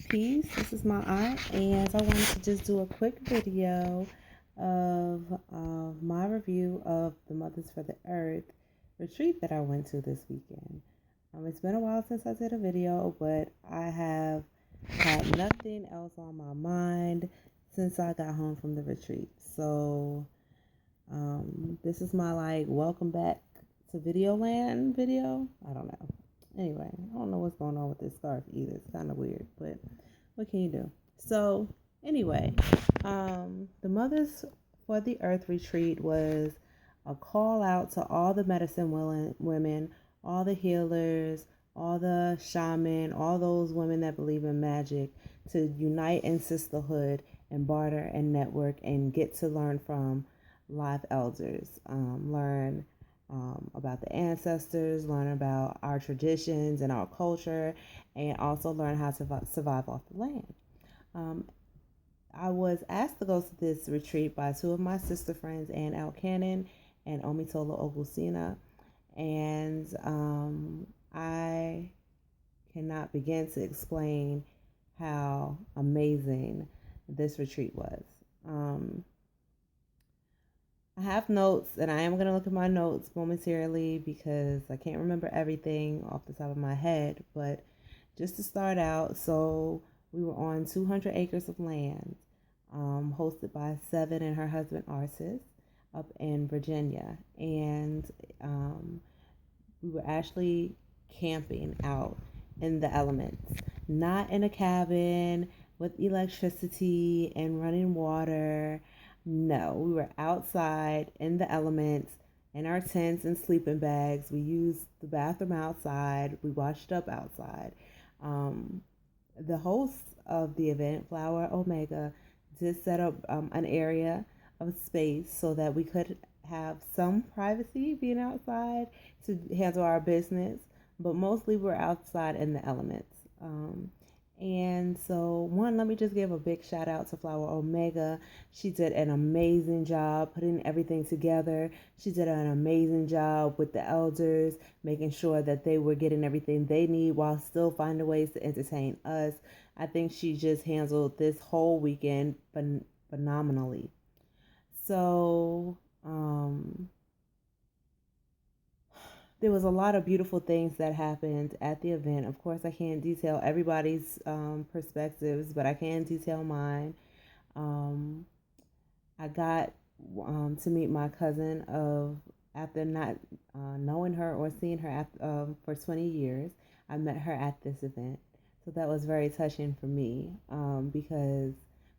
Peace. This is my aunt, and I wanted to just do a quick video of my review of the Mothers for the Earth retreat that I went to this weekend. It's been a while since I did a video, but I have had nothing else on my mind since I got home from the retreat. So, this is my welcome back to Videoland video. I don't know. Anyway, I don't know what's going on with this scarf either. It's kind of weird, but what can you do? So, anyway, the Mothers for the Earth retreat was a call out to all the medicine women, all the healers, all the shaman, all those women that believe in magic to unite in sisterhood and barter and network and get to learn from live elders, learn about the ancestors, learn about our traditions and our culture, and also learn how to survive off the land. Um, I was asked to go to this retreat by two of my sister friends, Ann L. Cannon and Omitola Ogusina, and I cannot begin to explain how amazing this retreat was. I have notes, and I am going to look at my notes momentarily because I can't remember everything off the top of my head. But just to start out, so we were on 200 acres of land, hosted by Seven and her husband Artis up in Virginia. And we were actually camping out in the elements, not in a cabin with electricity and running water. No, we were outside in the elements in our tents and sleeping bags. We used the bathroom outside. We washed up outside. Um, the host of the event, Flower Omega, did set up an area of space so that we could have some privacy being outside to handle our business, but mostly we're outside in the elements. And so, one, let me just give a big shout out to Flower Omega. She did an amazing job putting everything together. She did an amazing job with the elders, making sure that they were getting everything they need while still finding ways to entertain us. I think she just handled this whole weekend phenomenally. So, there was a lot of beautiful things that happened at the event. Of course, I can't detail everybody's perspectives, but I can detail mine. Um, I got to meet my cousin of after not knowing her or seeing her for 20 years. I met her at this event, so that was very touching for me because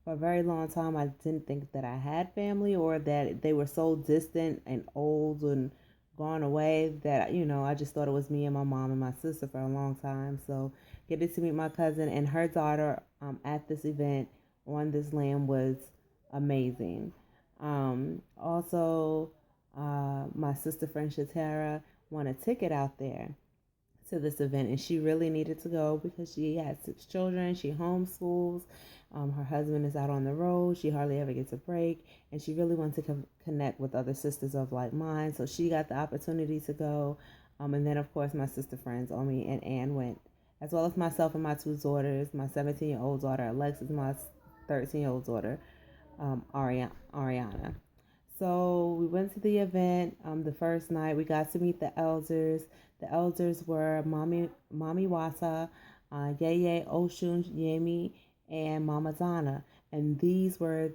for a very long time I didn't think that I had family or that they were so distant and old and gone away that I just thought it was me and my mom and my sister for a long time. So getting to meet my cousin and her daughter at this event on this land was amazing. Also, my sister friend Shatara won a ticket out there to this event, and she really needed to go because she has 6 children. She homeschools. Her husband is out on the road. She hardly ever gets a break, and she really wants to connect with other sisters of like mind. So she got the opportunity to go. And then, of course, my sister friends, Omi and Ann, went, as well as myself and my two daughters, my 17-year-old daughter, Alexis, my 13-year-old daughter, Ariana. So we went to the event. The first night we got to meet the elders. The elders were Mami Wata, Yeye Oshun Yemi, and Mama Donna. And these were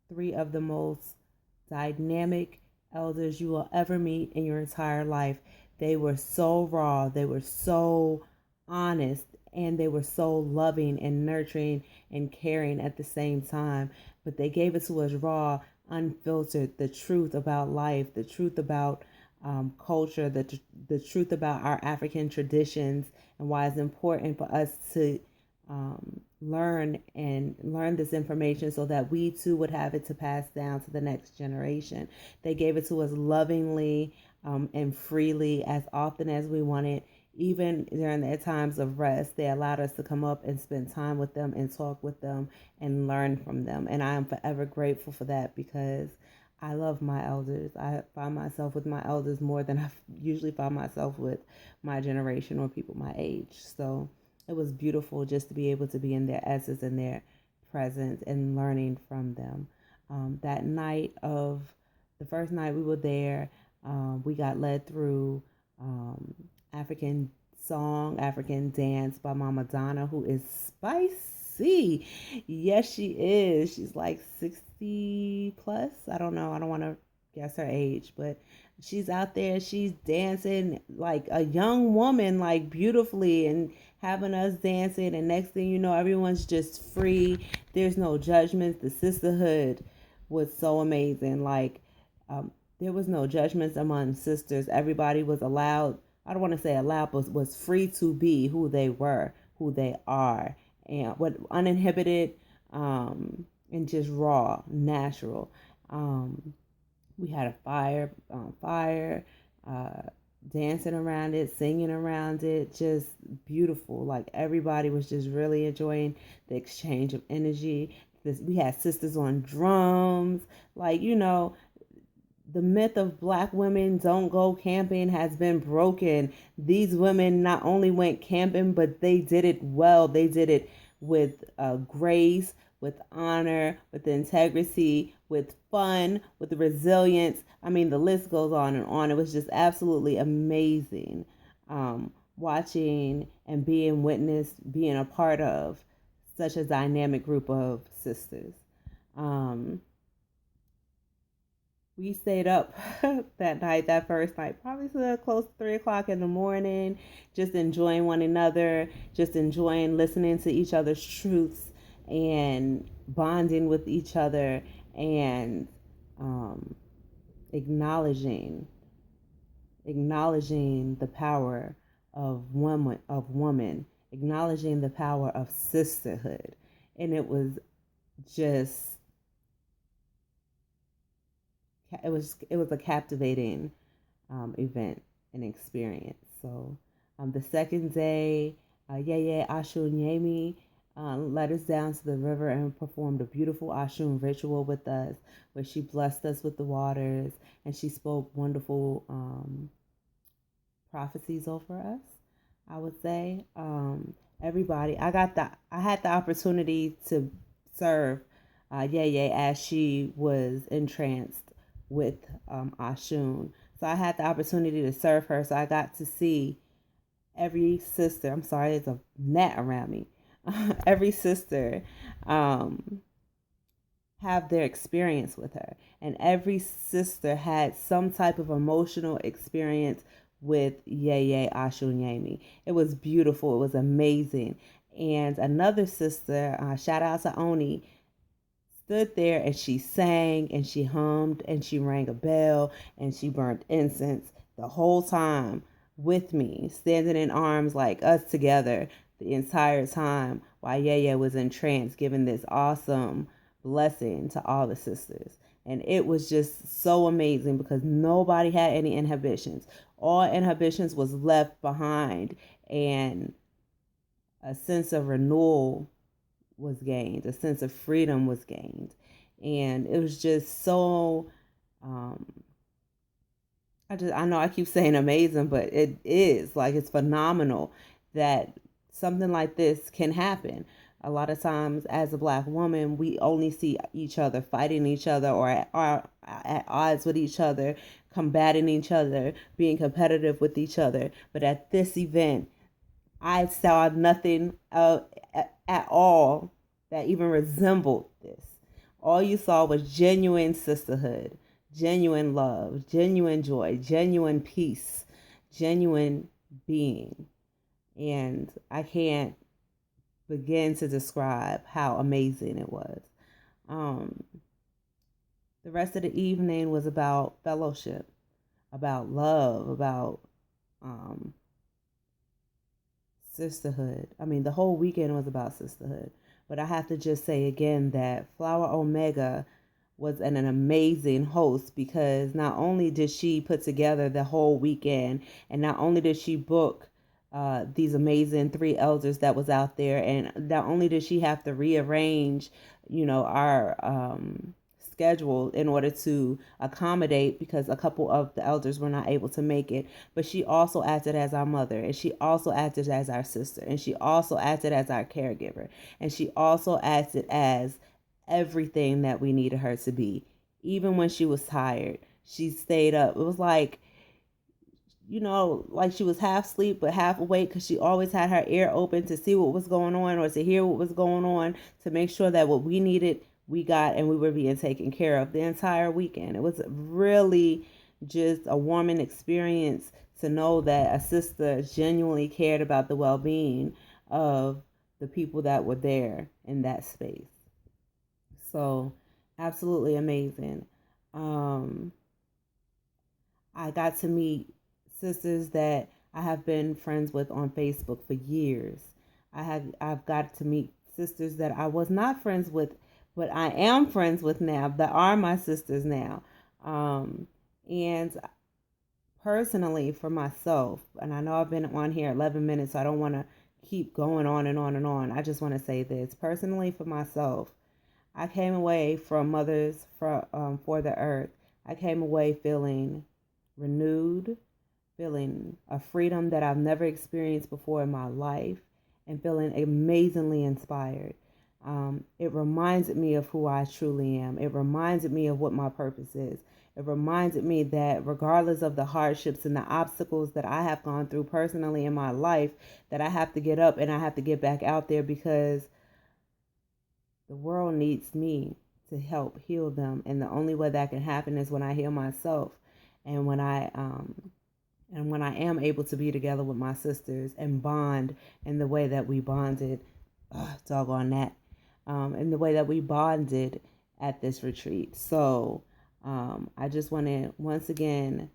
three of the most dynamic elders you will ever meet in your entire life. They were so raw, they were so honest, and they were so loving and nurturing and caring at the same time. But they gave it to us raw, unfiltered, the truth about life, the truth about culture, the truth about our African traditions, and why it's important for us to learn this information so that we too would have it to pass down to the next generation. They gave it to us lovingly and freely as often as we wanted. Even during their times of rest, they allowed us to come up and spend time with them and talk with them and learn from them. And I am forever grateful for that because I love my elders. I find myself with my elders more than I usually find myself with my generation or people my age. So it was beautiful just to be able to be in their essence and their presence and learning from them. That night of the first night we were there, we got led through African song, African dance by Mama Donna, who is spicy. Yes, she is. She's like 60 plus. I don't know. I don't want to guess her age, but she's out there. She's dancing like a young woman, like beautifully, and having us dancing. And next thing you know, everyone's just free. There's no judgments. The sisterhood was so amazing. Like, there was no judgments among sisters. Everybody was allowed, I don't want to say allowed, but was free to be who they were, who they are, and what uninhibited, and just raw, natural. We had a fire, uh, dancing around it, singing around it, just beautiful. Like everybody was just really enjoying the exchange of energy. We had sisters on drums, like, the myth of black women don't go camping has been broken. These women not only went camping, but they did it well. They did it with grace, with honor, with integrity, with fun, with resilience. I mean, the list goes on and on. It was just absolutely amazing, watching and being witnessed, being a part of such a dynamic group of sisters. Um, we stayed up that night, that first night, probably to close to 3 o'clock in the morning, just enjoying one another, just enjoying listening to each other's truths and bonding with each other, and um, acknowledging the power of woman, acknowledging the power of sisterhood. And just it was a captivating event and experience. So the second day, Yeye Ashun led us down to the river and performed a beautiful Ashun ritual with us, where she blessed us with the waters and she spoke wonderful prophecies over us, I would say. Everybody, I had the opportunity to serve Yeye as she was entranced with Ashun. So I had the opportunity to serve her. So I got to see every sister. I'm sorry, there's a net around me. Every sister have their experience with her. And every sister had some type of emotional experience with Yeye Ashunyemi. It was beautiful. It was amazing. And another sister, shout out to Oni, stood there and she sang and she hummed and she rang a bell and she burnt incense the whole time with me, standing in arms like us together the entire time while Yeye was in trance, giving this awesome blessing to all the sisters. And it was just so amazing because nobody had any inhibitions. All inhibitions was left behind, and a sense of renewal was gained, a sense of freedom was gained. And it was just so I know I keep saying amazing, but it is like, it's phenomenal that something like this can happen. A lot of times as a black woman, we only see each other fighting each other, or at odds with each other, combating each other, being competitive with each other. But at this event, I saw nothing at all that even resembled this. All you saw was genuine sisterhood, genuine love, genuine joy, genuine peace, genuine being. And I can't begin to describe how amazing it was. The rest of the evening was about fellowship, about love, about sisterhood. I mean, the whole weekend was about sisterhood. But I have to just say again that Flower Omega was an amazing host, because not only did she put together the whole weekend, and not only did she book these amazing 3 elders that was out there, and not only did she have to rearrange, our schedule in order to accommodate, because a couple of the elders were not able to make it. But she also acted as our mother, and she also acted as our sister, and she also acted as our caregiver, and she also acted as everything that we needed her to be. Even when she was tired, she stayed up. It was like, like she was half asleep but half awake, because she always had her ear open to see what was going on or to hear what was going on, to make sure that what we needed we got and we were being taken care of the entire weekend. It was really just a warming experience to know that a sister genuinely cared about the well-being of the people that were there in that space. So absolutely amazing. um I got to meet sisters that I have been friends with on Facebook for years. I've got to meet sisters that I was not friends with, but I am friends with now, that are my sisters now. And personally, for myself, and I know I've been on here 11 minutes, so I don't want to keep going on and on and on. I just want to say this. Personally, for myself, I came away from Mothers for the Earth. I came away feeling renewed, feeling a freedom that I've never experienced before in my life, and feeling amazingly inspired. It reminded me of who I truly am. It reminded me of what my purpose is. It reminded me that regardless of the hardships and the obstacles that I have gone through personally in my life, that I have to get up and I have to get back out there, because the world needs me to help heal them. And the only way that can happen is when I heal myself. And when I am able to be together with my sisters and bond in the way that we bonded, doggone that, in the way that we bonded at this retreat. So I just want to once again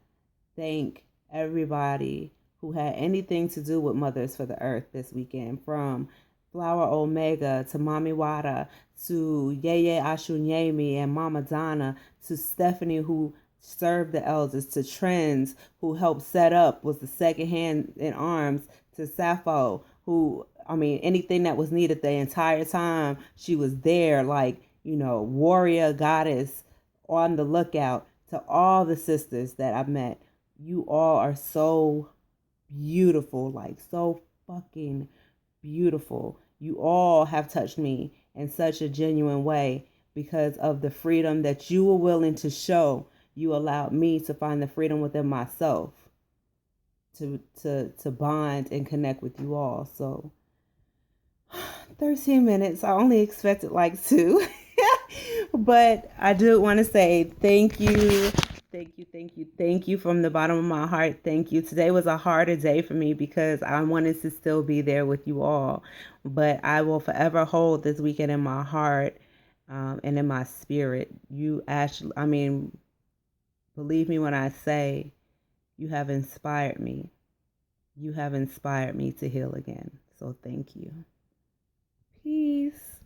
thank everybody who had anything to do with Mothers for the Earth this weekend, from Flower Omega to Mami Wada to Yeye Ashunyemi and Mama Donna to Stephanie, who served the elders, to Trends, who helped set up, was the second hand in arms, to Sappho, who, I mean, anything that was needed the entire time, she was there, like, warrior goddess on the lookout. To all the sisters that I've met, you all are so beautiful, like so fucking beautiful. You all have touched me in such a genuine way because of the freedom that you were willing to show. You allowed me to find the freedom within myself to bond and connect with you all. So 13 minutes. I only expected like 2. But I do want to say thank you. Thank you from the bottom of my heart. Thank you. Today was a harder day for me because I wanted to still be there with you all. But I will forever hold this weekend in my heart, and in my spirit. You actually, I mean, believe me when I say you have inspired me. You have inspired me to heal again. So thank you. Peace.